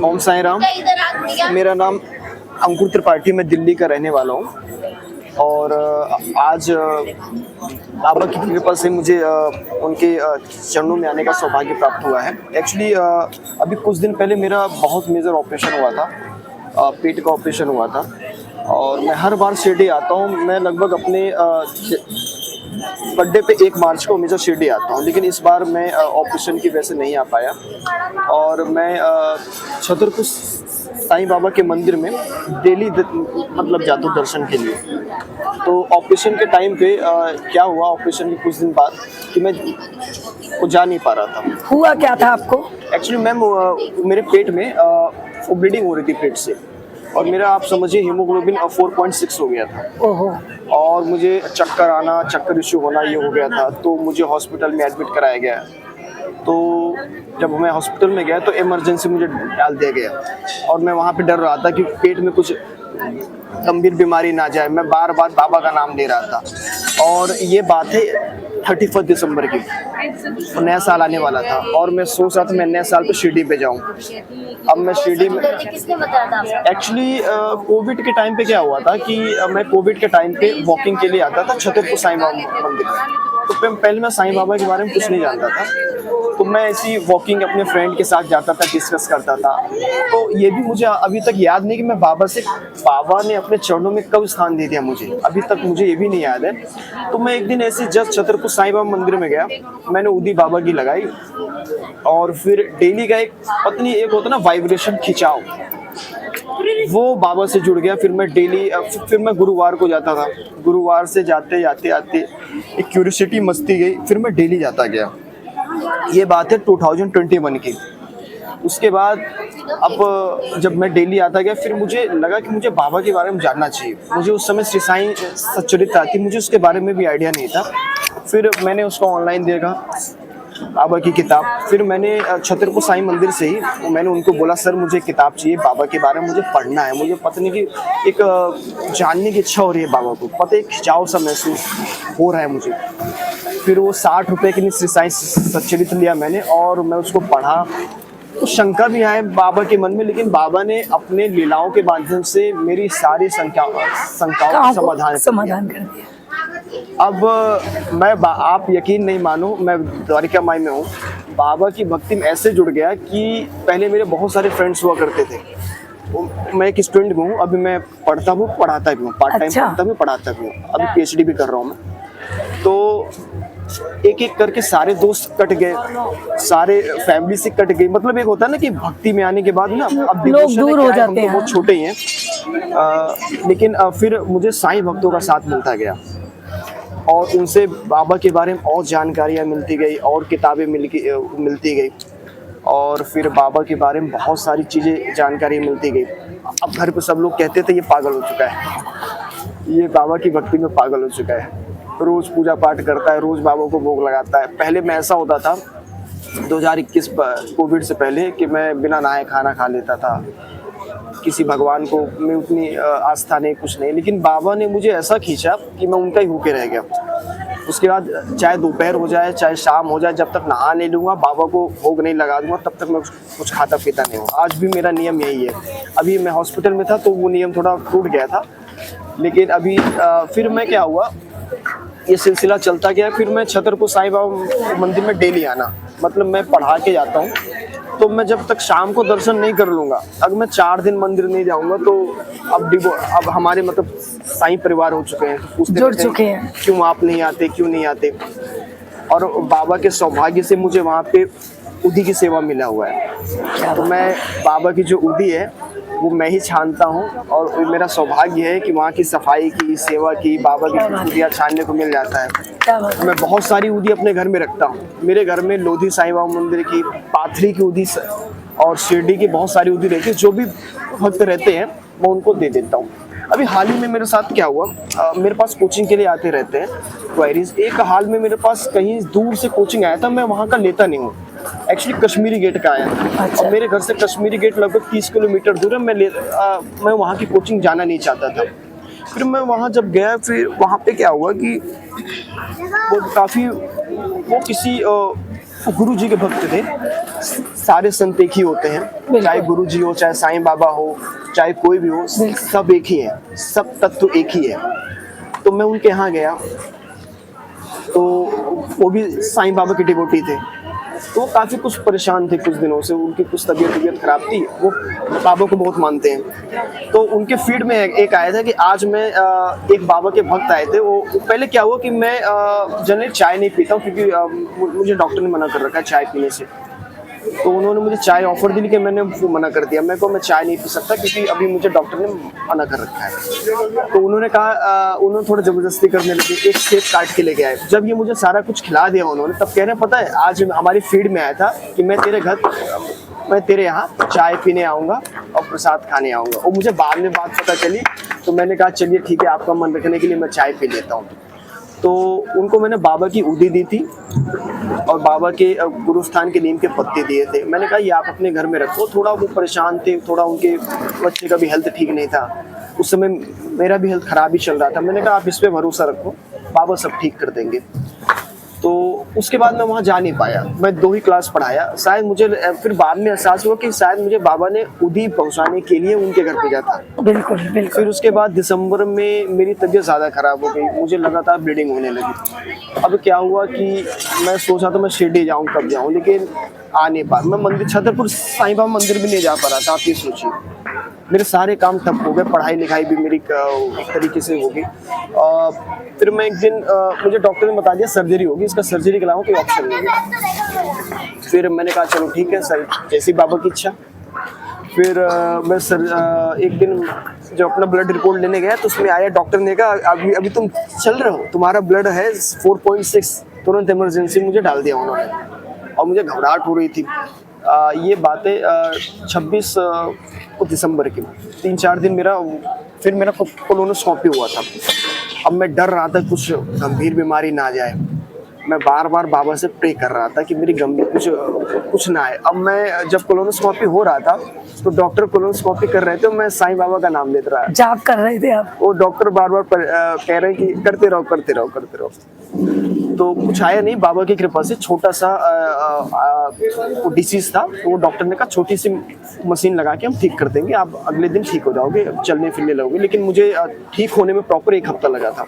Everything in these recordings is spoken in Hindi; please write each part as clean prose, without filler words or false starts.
ओम साई राम। मेरा नाम अंकुर त्रिपाठी, मैं दिल्ली का रहने वाला हूँ। और आज बाबा की कृपा से मुझे उनके चरणों में आने का सौभाग्य प्राप्त हुआ है। एक्चुअली अभी कुछ दिन पहले मेरा बहुत मेजर ऑपरेशन हुआ था, पेट का ऑपरेशन हुआ था। और मैं हर बार शिरडी आता हूँ। मैं लगभग अपने बर्थडे पे 1 मार्च को हमेशा शिरडी आता हूँ, लेकिन इस बार मैं ऑपरेशन की वजह से नहीं आ पाया। और मैं छतरपुर साईं बाबा के मंदिर में डेली मतलब जाता हूँ दर्शन के लिए। तो ऑपरेशन के टाइम पे क्या हुआ, ऑपरेशन के कुछ दिन बाद कि मैं वो जा नहीं पा रहा था। हुआ क्या था आपको? एक्चुअली मैम मेरे पेट में वो ब्लीडिंग हो रही थी पेट से, और मेरा आप समझिए हीमोग्लोबिन 4.6 हो गया था। ओहो। और मुझे चक्कर आना, चक्कर इश्यू होना ये हो गया था। तो मुझे हॉस्पिटल में एडमिट कराया गया। तो जब मैं हॉस्पिटल में गया तो इमरजेंसी मुझे डाल दिया गया, और मैं वहाँ पे डर रहा था कि पेट में कुछ गंभीर बीमारी ना जाए। मैं बार बार बाबा का नाम ले रहा था। और ये बात है 31 दिसंबर की, नया साल आने वाला था, और मैं सोच रहा था मैं नए साल पे शिरडी पे जाऊँ। अब मैं शिरडी में एक्चुअली कोविड के टाइम पे क्या हुआ था कि मैं कोविड के टाइम पे वॉकिंग के लिए आता था छतरपुर साईं बाबा मंदिर में। तो पहले मैं साईं बाबा के बारे में कुछ नहीं जानता था, तो मैं ऐसी वॉकिंग अपने फ्रेंड के साथ जाता था, डिस्कस करता था। तो ये भी मुझे अभी तक याद नहीं कि मैं बाबा ने अपने चरणों में कब स्थान दे दिया, मुझे अभी तक मुझे ये भी नहीं याद है। तो मैं एक दिन ऐसे जस्ट छतरपुर साईं बाबा मंदिर में गया, मैंने उदी बाबा की लगाई, और फिर डेली का एक पत्नी एक होता ना वाइब्रेशन खिंचाव, वो बाबा से जुड़ गया। फिर मैं डेली फिर मैं गुरुवार को जाता था। गुरुवार से जाते आते एक क्यूरियोसिटी मस्ती गई, फिर मैं डेली जाता गया। ये बात है 2021 की। उसके बाद अब जब मैं डेली आता गया, फिर मुझे लगा कि मुझे बाबा के बारे में जानना चाहिए। मुझे उस समय श्री साईं सच्चरित्र थी, मुझे उसके बारे में भी आइडिया नहीं था। फिर मैंने उसको ऑनलाइन देखा, बाबा की किताब। फिर मैंने छतरपुर साईं मंदिर से ही मैंने उनको बोला, सर मुझे किताब चाहिए बाबा के बारे में, मुझे पढ़ना है। मुझे पता नहीं कि एक जानने की इच्छा हो रही है बाबा को, पता एक खिंचाव सा महसूस हो रहा है मुझे। फिर वो 60 रुपए की श्री साईं सच्चरित्र लिया मैंने, और मैं उसको पढ़ा। तो शंका भी आए बाबा के मन में, लेकिन बाबा ने अपने लीलाओं के माध्यम से मेरी सारी शंकाओं का समाधान कर दिया। अब आप यकीन नहीं मानो, मैं द्वारिका माई में हूँ, बाबा की भक्ति में ऐसे जुड़ गया कि पहले मेरे बहुत सारे फ्रेंड्स हुआ करते थे। मैं एक स्टूडेंट हूँ, अभी मैं पढ़ता हूँ, पढ़ाता भी हूँ, पार्ट टाइम पढ़ता भी, पढ़ाता भी हूँ। अभी PhD भी कर रहा हूँ मैं। तो एक एक करके सारे दोस्त कट गए, सारे फैमिली से कट गई। मतलब एक होता है ना कि भक्ति में आने के बाद ना अब लोग दूर हो जाते हैं, बहुत छोटे ही हैं। लेकिन फिर मुझे साईं भक्तों का साथ मिलता गया, और उनसे बाबा के बारे में और जानकारियाँ मिलती गई, और किताबें मिलती गई, और फिर बाबा के बारे में बहुत सारी चीज़ें जानकारी मिलती गई। अब घर पे सब लोग कहते थे ये पागल हो चुका है, ये बाबा की भक्ति में पागल हो चुका है, रोज़ पूजा पाठ करता है, रोज़ बाबा को भोग लगाता है। पहले मैं ऐसा होता था 2021 कोविड से पहले कि मैं बिना नहाए खाना खा लेता था, किसी भगवान को मैं उतनी आस्था नहीं, कुछ नहीं। लेकिन बाबा ने मुझे ऐसा खींचा कि मैं उनका ही होके रह गया। उसके बाद चाहे दोपहर हो जाए, चाहे शाम हो जाए, जब तक नहा नहीं लूँगा, बाबा को भोग नहीं लगा दूंगा, तब तक मैं कुछ खाता पीता नहीं हूँ। आज भी मेरा नियम यही है। अभी मैं हॉस्पिटल में था तो वो नियम थोड़ा टूट गया था, लेकिन अभी फिर मैं क्या हुआ, ये सिलसिला चलता गया। फिर मैं छतरपुर साईं बाबा मंदिर में डेली आना, मतलब मैं पढ़ा के जाता हूँ। तो मैं जब तक शाम को दर्शन नहीं कर लूँगा, अगर मैं 4 दिन मंदिर नहीं जाऊँगा, तो अब हमारे मतलब साईं परिवार हो चुके हैं, तो जुड़ चुके हैं, क्यों आप नहीं आते, क्यों नहीं आते। और बाबा के सौभाग्य से मुझे वहाँ पे उदी की सेवा मिला हुआ है। तो मैं बाबा की जो उदी है वो मैं ही छानता हूँ, और मेरा सौभाग्य है कि वहाँ की सफाई की, सेवा की, बाबा की उदियाँ छानने को मिल जाता है। मैं बहुत सारी उदी अपने घर में रखता हूँ। मेरे घर में लोधी साईं बाबा मंदिर की, पाथरी की उदी और शिरडी की बहुत सारी उदी रहती है। जो भी भक्त रहते हैं मैं उनको दे देता हूँ। अभी हाल ही में मेरे साथ क्या हुआ, मेरे पास कोचिंग के लिए आते रहते हैं क्वायरीज। एक हाल में मेरे पास कहीं दूर से कोचिंग आया था, मैं वहाँ का लेता नहीं हूँ। एक्चुअली कश्मीरी गेट का आया। अच्छा। और मेरे घर से कश्मीरी गेट लगभग 30 किलोमीटर दूर है। मैं वहाँ की कोचिंग जाना नहीं चाहता था। फिर मैं वहाँ जब गया, फिर वहाँ पे क्या हुआ कि वो किसी गुरु जी के भक्त थे। सारे संत एक ही होते हैं, चाहे गुरु जी हो, चाहे साईं बाबा हो, चाहे कोई भी हो, सब एक ही है, सब तत्व एक ही है। तो मैं उनके यहाँ गया, तो वो भी साईं बाबा के डिवोटी थे। तो वो काफ़ी कुछ परेशान थे कुछ दिनों से, उनकी कुछ तबीयत खराब थी। वो बाबा को बहुत मानते हैं। तो उनके फीड में एक आया था कि आज मैं एक बाबा के भक्त आए थे। वो पहले क्या हुआ कि मैं जनरली चाय नहीं पीता हूँ, क्योंकि मुझे डॉक्टर ने मना कर रखा है चाय पीने से। तो उन्होंने मुझे चाय ऑफर दी, लेकिन मैंने वो मना कर दिया। मैं मैं चाय नहीं पी सकता क्योंकि अभी मुझे डॉक्टर ने मना कर रखा है। तो उन्होंने कहा, उन्होंने थोड़ा ज़बरदस्ती करने लगे, एक सेब काट के लेके आए। जब ये मुझे सारा कुछ खिला दिया उन्होंने, तब कह रहे पता है आज हमारी फीड में आया था कि मैं तेरे यहाँ चाय पीने आऊँगा और प्रसाद खाने आऊँगा। और मुझे बाद में बात पता चली, तो मैंने कहा चलिए ठीक है, आपका मन रखने के लिए मैं चाय पी लेता हूँ। तो उनको मैंने बाबा की उदी दी थी और बाबा के गुरुस्थान के नीम के पत्ते दिए थे। मैंने कहा ये आप अपने घर में रखो। थोड़ा वो परेशान थे, थोड़ा उनके बच्चे का भी हेल्थ ठीक नहीं था उस समय, मेरा भी हेल्थ खराब ही चल रहा था। मैंने कहा आप इस पे भरोसा रखो, बाबा सब ठीक कर देंगे। तो उसके बाद मैं वहाँ जा नहीं पाया। मैं 2 ही क्लास पढ़ाया। शायद मुझे फिर बाद में एहसास हुआ कि शायद मुझे बाबा ने उदी पहुँचाने के लिए उनके घर भेजा था। बिल्कुल बिल्कुल। फिर उसके बाद दिसंबर में मेरी तबीयत ज़्यादा ख़राब हो गई, मुझे लगातार ब्लीडिंग होने लगी। अब क्या हुआ कि मैं सोचा तो मैं शिरडी जाऊँ, कब जाऊँ, लेकिन आ नहीं पा। मैं मंदिर छतरपुर साईं बाबा मंदिर भी नहीं जा पा रहा था। आप ये सोचिए, मेरे सारे काम ठप हो गए, पढ़ाई लिखाई भी मेरी एक तरीके से हो गई। फिर मैं एक दिन मुझे डॉक्टर ने बता दिया सर्जरी होगी, इसका सर्जरी के अलावा कोई ऑप्शन नहीं है। फिर मैंने कहा चलो ठीक है सर, जैसी बाबा की इच्छा। फिर मैं एक दिन जब अपना ब्लड रिपोर्ट लेने गया तो उसमें आया, डॉक्टर ने कहा अभी तुम चल रहे हो, तुम्हारा ब्लड है 4.6। तुरंत इमरजेंसी मुझे डाल दिया उन्होंने और मुझे घबराहट हो रही थी। ये बातें 26 दिसंबर की। 3-4 दिन मेरा कोलोनोस्कोपी हुआ था। अब मैं डर रहा था कुछ गंभीर बीमारी ना आ जाए। मैं बार बार बाबा से प्रे कर रहा था कि मेरी गंभीर कुछ ना आए। अब मैं जब कोलोनोस्कोपी हो रहा था तो डॉक्टर कोलोनोस्कोपी कर रहे थे, मैं साईं बाबा का नाम लेते रहा। जाप कर रहे थे आप? वो डॉक्टर बार बार कह रहे हैं कि करते रहो। तो कुछ आया नहीं, बाबा की कृपा से। छोटा सा डिसीज था, तो वो डॉक्टर ने कहा छोटी सी मशीन लगा के हम ठीक कर देंगे, आप अगले दिन ठीक हो जाओगे, चलने फिरने लगोगे। लेकिन मुझे ठीक होने में प्रॉपर 1 हफ्ता लगा था।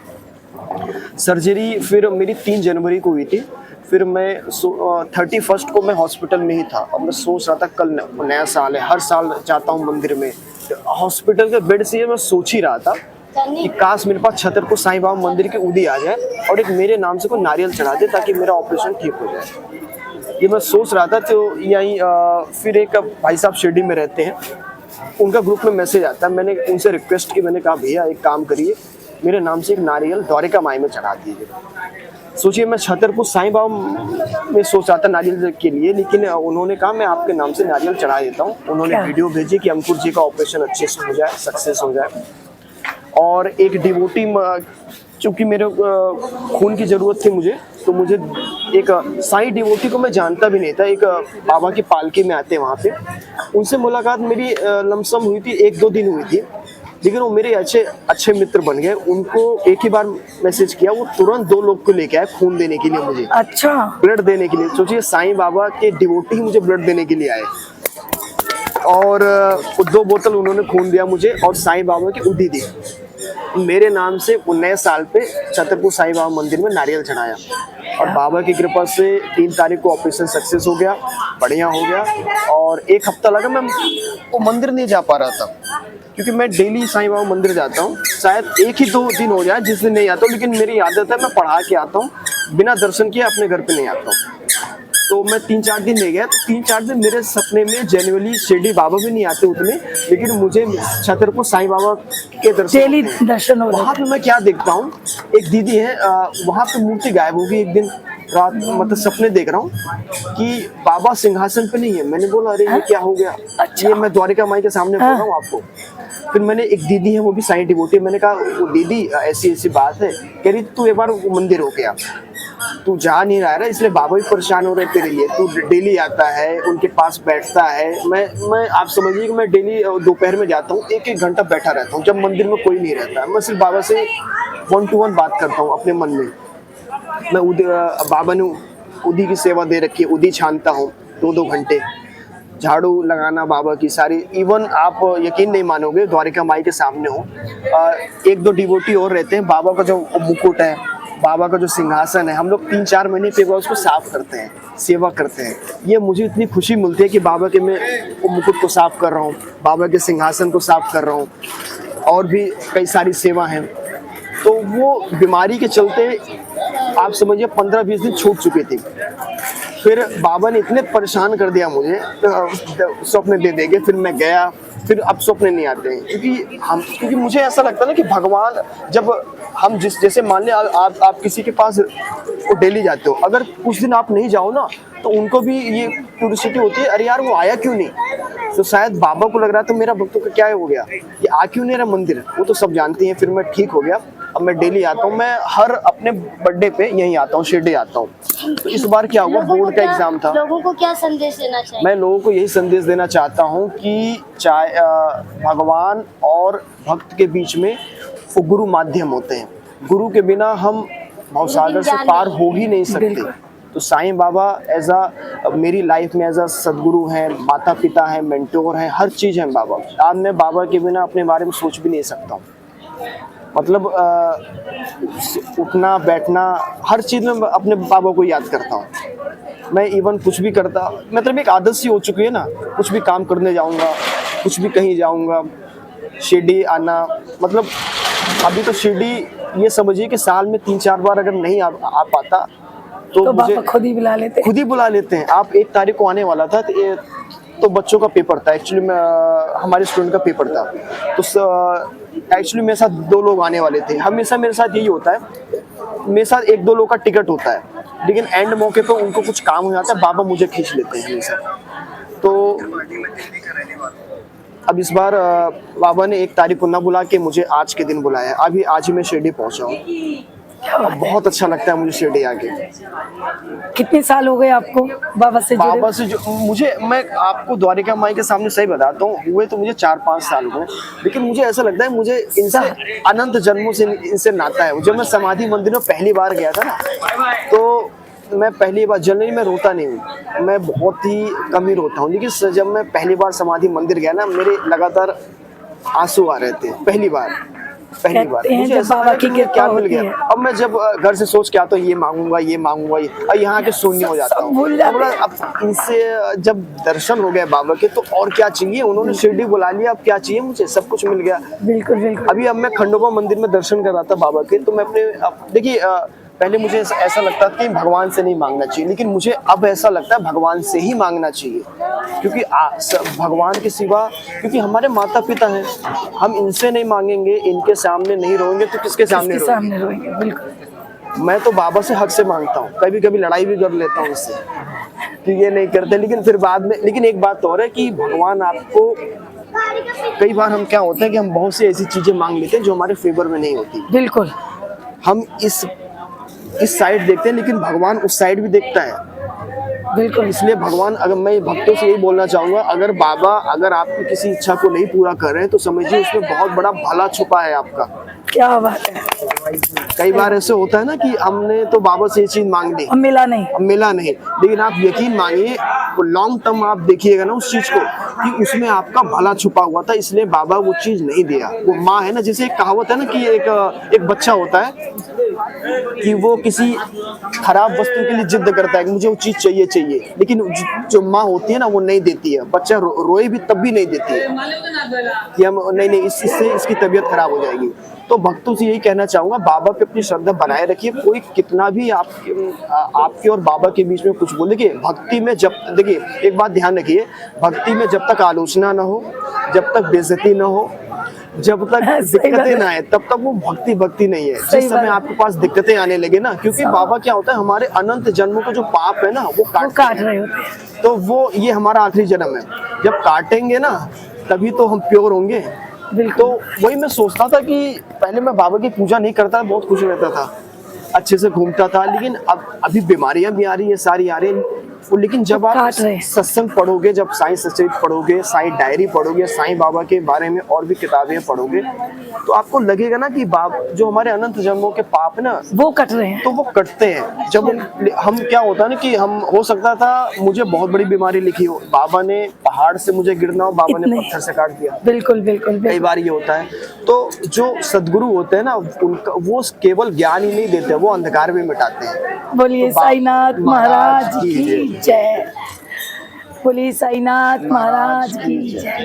सर्जरी फिर मेरी 3 जनवरी को हुई थी। फिर मैं 31 को मैं हॉस्पिटल में ही था। और मैं सोच रहा था कल नया साल है, हर साल जाता हूँ मंदिर में। हॉस्पिटल के बेड से मैं सोच ही रहा था कि काश मेरे पास छतरपुर साईं बाबा मंदिर की उदी आ जाए और एक मेरे नाम से कोई नारियल चढ़ा दे ताकि मेरा ऑपरेशन ठीक हो जाए। ये मैं सोच रहा था। तो यहीं फिर एक भाई साहब शिरडी में रहते हैं, उनका ग्रुप में मैसेज आता है। मैंने उनसे रिक्वेस्ट की, मैंने कहा भैया एक काम करिए, मेरे नाम से एक नारियल द्वारिका माई में चढ़ा दीजिए। सोचिए मैं छतरपुर साईं बाबा में सोच रहा था नारियल के लिए, लेकिन उन्होंने कहा मैं आपके नाम से नारियल चढ़ा देता हूँ। उन्होंने वीडियो भेजी कि अंकुर जी का ऑपरेशन अच्छे से हो जाए, सक्सेस हो जाए। और एक डिवोटी, चूँकि मेरे खून की ज़रूरत थी मुझे, तो मुझे एक साईं डिवोटी को मैं जानता भी नहीं था, एक बाबा की पालकी में आते हैं वहाँ पे, उनसे मुलाकात मेरी लमसम हुई थी, 1-2 दिन हुई थी। लेकिन वो मेरे अच्छे मित्र बन गए। उनको एक ही बार मैसेज किया, वो तुरंत 2 लोग को लेके आए खून देने के लिए मुझे। अच्छा। ब्लड देने के लिए। सोचिए साईं बाबा के डिवोटी ही मुझे ब्लड देने के लिए आए। और 2 बोतल उन्होंने खून दिया मुझे और साईं बाबा की उदी दी। मेरे नाम से नए साल पे छतरपुर साईं बाबा मंदिर में नारियल चढ़ाया और बाबा की कृपा से 3 तारीख को ऑपरेशन सक्सेस हो गया, बढ़िया हो गया। और 1 हफ्ता लगा, मैं वो मंदिर नहीं जा पा रहा था क्योंकि मैं डेली साईं बाबा मंदिर जाता हूँ। शायद 1 ही 2 दिन हो जाए जिस दिन नहीं आता हूँ, लेकिन मेरी आदत है मैं पढ़ा के आता हूँ, बिना दर्शन किए अपने घर पे नहीं आता हूँ। तो मैं 3-4 दिन नहीं गया। तो 3-4 दिन मेरे सपने में जनरली शिरडी बाबा भी नहीं आते उतने, लेकिन मुझे छतरपुर साईं बाबा के दर्शन हो। वहाँ पे मैं क्या देखता हूँ, एक दीदी है, वहाँ पे मूर्ति गायब होगी। एक दिन रात मतलब सपने देख रहा हूँ कि बाबा सिंहासन पे नहीं है। मैंने बोला अरे ये क्या हो गया। अच्छा। ये मैं द्वारिका माई के सामने बोल रहा हूँ आपको। फिर मैंने एक दीदी है, वो भी साईं डिवोटी, मैंने कहा वो दीदी ऐसी बात है। कह रही तू एक बार मंदिर हो गया, तू जा नहीं रहा है, इसलिए बाबा भी परेशान हो रहे तेरे लिए। तू डेली आता है, उनके पास बैठता है। मैं आप समझिए कि मैं डेली दोपहर में जाता हूँ, 1-1 घंटा बैठा रहता हूँ जब मंदिर में कोई नहीं रहता। मैं सिर्फ बाबा से 1-to-1 बात करता हूँ अपने मन में। मैं बाबा ने उदी की सेवा दे रखी है, उदी छानता हूँ 2-2 घंटे, झाड़ू लगाना बाबा की सारी। इवन आप यकीन नहीं मानोगे, द्वारिका माई के सामने हो, 1-2 डिवोटी और रहते हैं, बाबा का जो मुकुट है, बाबा का जो सिंहासन है, हम लोग 3-4 महीने पे उसको साफ करते हैं, सेवा करते हैं। ये मुझे इतनी खुशी मिलती है कि बाबा के मैं वो मुकुट को साफ कर रहा हूँ, बाबा के सिंहासन को साफ कर रहा हूँ, और भी कई सारी सेवा हैं। तो वो बीमारी के चलते आप समझिए 15-20 दिन छूट चुके थे। फिर बाबा ने इतने परेशान कर दिया मुझे, स्वप्न दे देंगे, फिर मैं गया, फिर अब स्वप्न नहीं आते हैं, क्योंकि मुझे ऐसा लगता है ना कि भगवान, जब हम जैसे मान लें आप किसी के पास डेली जाते हो, अगर कुछ दिन आप नहीं जाओ ना, तो उनको भी ये क्यूरियोसिटी होती है, अरे यार वो आया क्यों नहीं। तो शायद बाबा को लग रहा था मेरा भक्तों का क्या हो गया, ये आ क्यों नहीं रहा मंदिर। वो तो सब जानते हैं। फिर मैं ठीक हो गया, अब मैं डेली आता हूँ। मैं हर अपने बर्थडे पे यहीं आता हूँ, शिरडी आता हूँ। तो इस बार क्या हुआ, बोर्ड का एग्जाम था। लोगों को क्या संदेश देना चाहिए? मैं लोगों को यही संदेश देना चाहता हूँ कि चाहे भगवान और भक्त के बीच में वो गुरु माध्यम होते हैं। गुरु के बिना हम भवसागर से पार हो ही नहीं सकते। तो साईं बाबा एज मेरी लाइफ में एज सदगुरु हैं, माता पिता हैं, मेंटोर हैं, हर चीज़ है बाबा। आज मैं बाबा के बिना अपने बारे में सोच भी नहीं सकता हूँ। मतलब उठना बैठना हर चीज़ में अपने बाबा को याद करता हूँ। मैं इवन कुछ भी करता, मतलब एक आदत सी हो चुकी है ना, कुछ भी काम करने जाऊँगा, कुछ भी कहीं जाऊँगा, शिरडी आना। मतलब अभी तो शिरडी ये समझिए कि साल में 3-4 बार अगर नहीं आ पाता तो मुझे खुद ही बुला लेते हैं। आप 1 तारीख को आने वाला था, तो बच्चों का पेपर था, एक्चुअली हमारे स्टूडेंट का पेपर था। तो एक्चुअली मेरे साथ 2 लोग आने वाले थे। हमेशा मेरे साथ यही होता है, मेरे साथ 1-2 लोग का टिकट होता है, लेकिन एंड मौके पर उनको कुछ काम हो जाता है, बाबा मुझे खींच लेते हैं हमेशा। तो अब इस बार बाबा ने 1 तारीख को ना बुला के मुझे आज के दिन बुलाया। अभी आज ही मैं शिरडी पहुंचा हूँ। बहुत अच्छा लगता है मुझे शिरडी आके। कितने साल हो गए आपको बाबा से जुड़े? बाबा से मैं आपको द्वारिका माई के सामने सही बताता हूँ, हुए तो मुझे 4-5 साल हुए, लेकिन मुझे ऐसा लगता है मुझे इनसे अनंत जन्मों से इनसे नाता है। जब मैं समाधि मंदिर में पहली बार गया था ना, तो मैं पहली बार जनरली मैं रोता नहीं हूँ, मैं बहुत ही कम ही रोता हूँ, लेकिन जब मैं पहली बार समाधि मंदिर गया ना, मेरे लगातार आंसू आ रहे थे। पहली बार मुझे ऐसा लगा कि मुझे क्या मिल गया। अब मैं जब घर से सोच के आता हूँ ये मांगूंगा और यहाँ के शून्य हो जाता हूँ। अब इनसे जब दर्शन हो गए बाबा के, तो और क्या चाहिए। उन्होंने शिरडी बुला लिया, अब क्या चाहिए मुझे, सब कुछ मिल गया। बिल्कुल। अब मैं खंडोबा मंदिर में दर्शन कर रहा था बाबा के, तो मैं देखिए पहले मुझे ऐसा लगता था कि भगवान से नहीं मांगना चाहिए, लेकिन मुझे अब ऐसा लगता है भगवान से ही मांगना चाहिए, क्योंकि भगवान के सिवा, क्योंकि हमारे माता पिता हैं, हम इनसे नहीं मांगेंगे, इनके सामने नहीं रोएंगे तो किसके सामने रोएंगे। बिल्कुल। मैं तो बाबा से हक से मांगता हूँ, कभी कभी लड़ाई भी कर लेता हूँ इससे कि ये नहीं करते, लेकिन फिर बाद में। लेकिन एक बात और है कि भगवान आपको, कई बार हम क्या होता है कि हम बहुत सी ऐसी चीजें मांग लेते हैं जो हमारे फेवर में नहीं होती। बिल्कुल। हम इस साइड देखते हैं, लेकिन भगवान उस साइड भी देखता है। बिल्कुल। इसलिए भगवान, अगर मैं भक्तों से यही बोलना चाहूंगा, अगर बाबा अगर आपकी किसी इच्छा को नहीं पूरा कर रहे हैं, तो समझिए उसमें बहुत बड़ा भला छुपा है आपका। क्या बात है। कई बार ऐसे होता है ना कि हमने तो बाबा से ये चीज मांग ली, अब मिला नहीं, लेकिन आप यकीन मानिए, लॉन्ग टर्म आप देखिएगा ना उस चीज को, कि उसमें आपका भला छुपा हुआ था, इसलिए बाबा वो चीज नहीं दिया। वो माँ है ना, जैसे एक कहावत है ना कि एक बच्चा होता है कि वो किसी खराब वस्तु के लिए जिद करता है कि मुझे वो चीज चाहिए, लेकिन जो माँ होती है ना वो नहीं देती है। बच्चा रोए भी तब भी नहीं देती है कि हम नहीं इससे इसकी तबीयत खराब हो जाएगी। तो भक्तों से यही कहना चाहूंगा, बाबा पे अपनी श्रद्धा बनाए रखिए। कोई कितना भी आपके और बाबा के बीच में कुछ बोले, देखिए भक्ति में देखिए एक बात ध्यान रखिए, भक्ति में जब तक आलोचना ना हो, जब तक बेइज्जती ना हो, जब तक दिक्कतें ना आए, तब तक वो भक्ति नहीं है। जिस समय आपके पास दिक्कतें आने लगे ना, क्योंकि बाबा क्या होता है, हमारे अनंत जन्मों का जो पाप है ना, वो काट रहे होते हैं। तो वो ये हमारा आखिरी जन्म है, जब काटेंगे ना तभी तो हम प्योर होंगे। तो वही मैं सोचता था कि पहले मैं बाबा की पूजा नहीं करता, बहुत खुश रहता था, अच्छे से घूमता था, लेकिन अब अभी बीमारियां भी आ रही है, सारी आ रही है, लेकिन जब आप काट रहे हैं। सत्संग पढ़ोगे, जब साईं सचरित पढ़ोगे, साईं डायरी पढ़ोगे, साईं बाबा के बारे में और भी किताबें पढ़ोगे, तो आपको लगेगा ना कि जो हमारे अनंत जन्मों के पाप ना वो कट रहे हैं। तो वो कटते हैं। जब हम क्या होता है ना कि हम, हो सकता था मुझे बहुत बड़ी बीमारी लिखी हो, बाबा ने पहाड़ से मुझे गिरना हो, बाबा ने इतने। पत्थर से काट दिया। बिल्कुल बिल्कुल कई बिल्कुल। बार ये होता है। तो जो सदगुरु होते हैं ना, उनका वो केवल ज्ञान ही नहीं देते, वो अंधकार भी मिटाते हैं। बोलिए तो साईनाथ महाराज की की जय। बोलिए साईनाथ महाराज की जय।